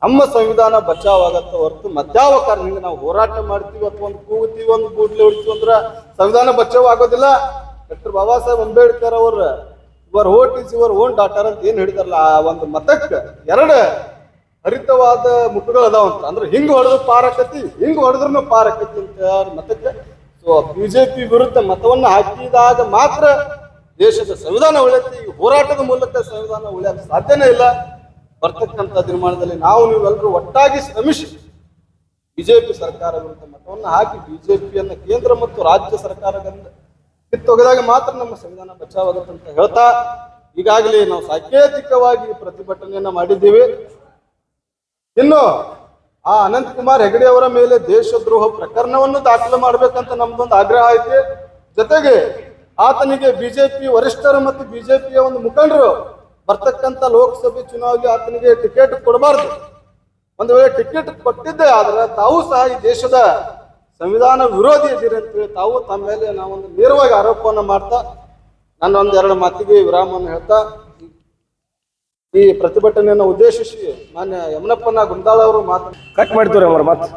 ನಮ್ಮ ಸಂವಿಧಾನ ಬಚಾವಾಗತ್ತ ಹೊರತು ಮಧ್ಯಾವ ಕಾರಣದಿಂದ ನಾವು ಹೋರಾಟ ಮಾಡ್ತೀವಿ ಅಥವಾ ಒಂದು ಕೂಗುತ್ತೀವಿ, ಒಂದು ಬೂಟ್ಲೆ ಹೊಡಿತೀವಿ ಅಂದ್ರೆ ಸಂವಿಧಾನ ಬಚಾವ್ ಆಗೋದಿಲ್ಲ. ಡಾಕ್ಟರ್ ಬಾಬಾ ಸಾಹೇಬ್ ಅಂಬೇಡ್ಕರ್ ಅವ್ರ ಇವರ್ vote is your own daughter ಅಂತ ಏನ್ ಹೇಳಿದಾರಲ್ಲ, ಆ ಒಂದು ಮತಕ್ಕೆ ಎರಡು ಹರಿತವಾದ ಮುಖಗಳು ಅದಾವಂತ. ಅಂದ್ರೆ ಹಿಂಗ್ ಹೊಡೆದ್ರು ಪಾರಕತಿ, ಹಿಂಗ್ ಹೊಡೆದ್ರು ಪಾರಕತಿ ಅಂತ ಮತಕ್ಕೆ. ಸೊ ಬಿಜೆಪಿ ವಿರುದ್ಧ ಮತವನ್ನ ಹಾಕಿದಾಗ ಮಾತ್ರ ದೇಶದ ಸಂವಿಧಾನ ಉಳಿಯುತ್ತೆ. ಈ ಹೋರಾಟದ ಮೂಲಕ ಸಂವಿಧಾನ ಉಳಿಯಕ್ಕೆ ಸಾಧ್ಯನೇ ಇಲ್ಲ. ಬರ್ತಕ್ಕಂಥ ನಿರ್ಮಾಣದಲ್ಲಿ ನಾವು ನೀವೆಲ್ಲರೂ ಒಟ್ಟಾಗಿ ಶ್ರಮಿಸಿ ಬಿಜೆಪಿ ಸರ್ಕಾರ ವಿರುದ್ಧ ಮತವನ್ನು ಹಾಕಿ ಬಿಜೆಪಿಯನ್ನ ಕೇಂದ್ರ ಮತ್ತು ರಾಜ್ಯ ಸರ್ಕಾರಗಳಿಂದ ಕಿತ್ತೊಗೆದಾಗ ಮಾತ್ರ ನಮ್ಮ ಸಂವಿಧಾನ ಬಚಾವಾಗುತ್ತೆ ಅಂತ ಹೇಳ್ತಾ, ಈಗಾಗಲೇ ನಾವು ಸಾಂಕೇತಿಕವಾಗಿ ಪ್ರತಿಭಟನೆಯನ್ನ ಮಾಡಿದ್ದೀವಿ. ಇನ್ನು ಆ ಅನಂತಕುಮಾರ್ ಹೆಗಡೆ ಅವರ ಮೇಲೆ ದೇಶದ್ರೋಹ ಪ್ರಕರಣವನ್ನು ದಾಖಲು ಮಾಡ್ಬೇಕಂತ ನಮ್ದೊಂದು ಆಗ್ರಹ ಐತಿ. ಜೊತೆಗೆ ಆತನಿಗೆ ಬಿಜೆಪಿ ವರಿಷ್ಠರು ಮತ್ತು ಬಿಜೆಪಿಯ ಒಂದು ಮುಖಂಡರು ಬರ್ತಕ್ಕಂಥ ಲೋಕಸಭೆ ಚುನಾವಣೆಗೆ ಆತನಿಗೆ ಟಿಕೆಟ್ ಕೊಡಬಾರ್ದು. ಒಂದು ವೇಳೆ ಟಿಕೆಟ್ ಕೊಟ್ಟಿದ್ದೆ ಆದ್ರೆ ತಾವು ಸಹ ಈ ದೇಶದ ಸಂವಿಧಾನ ವಿರೋಧಿ ಇದ್ದೀರಿ ಅಂತೇಳಿ ತಾವು ತಮ್ಮ ಮೇಲೆ ನಾವೊಂದು ನೇರವಾಗಿ ಆರೋಪವನ್ನು ಮಾಡ್ತಾ ನನ್ನ ಒಂದೆರಡು ಮಾತಿಗೆ ವಿರಾಮವನ್ನು ಹೇಳ್ತಾ ಈ ಪ್ರತಿಭಟನೆಯನ್ನು ಉದ್ದೇಶಿಸಿ ಮಾನ್ಯ ಯಮನಪ್ಪನ ಗುಂದಾಳ ಅವರು ಕಟ್ ಮಾಡ್ತೀವ್ರಿ ಅವ್ರ ಮತ್ತೆ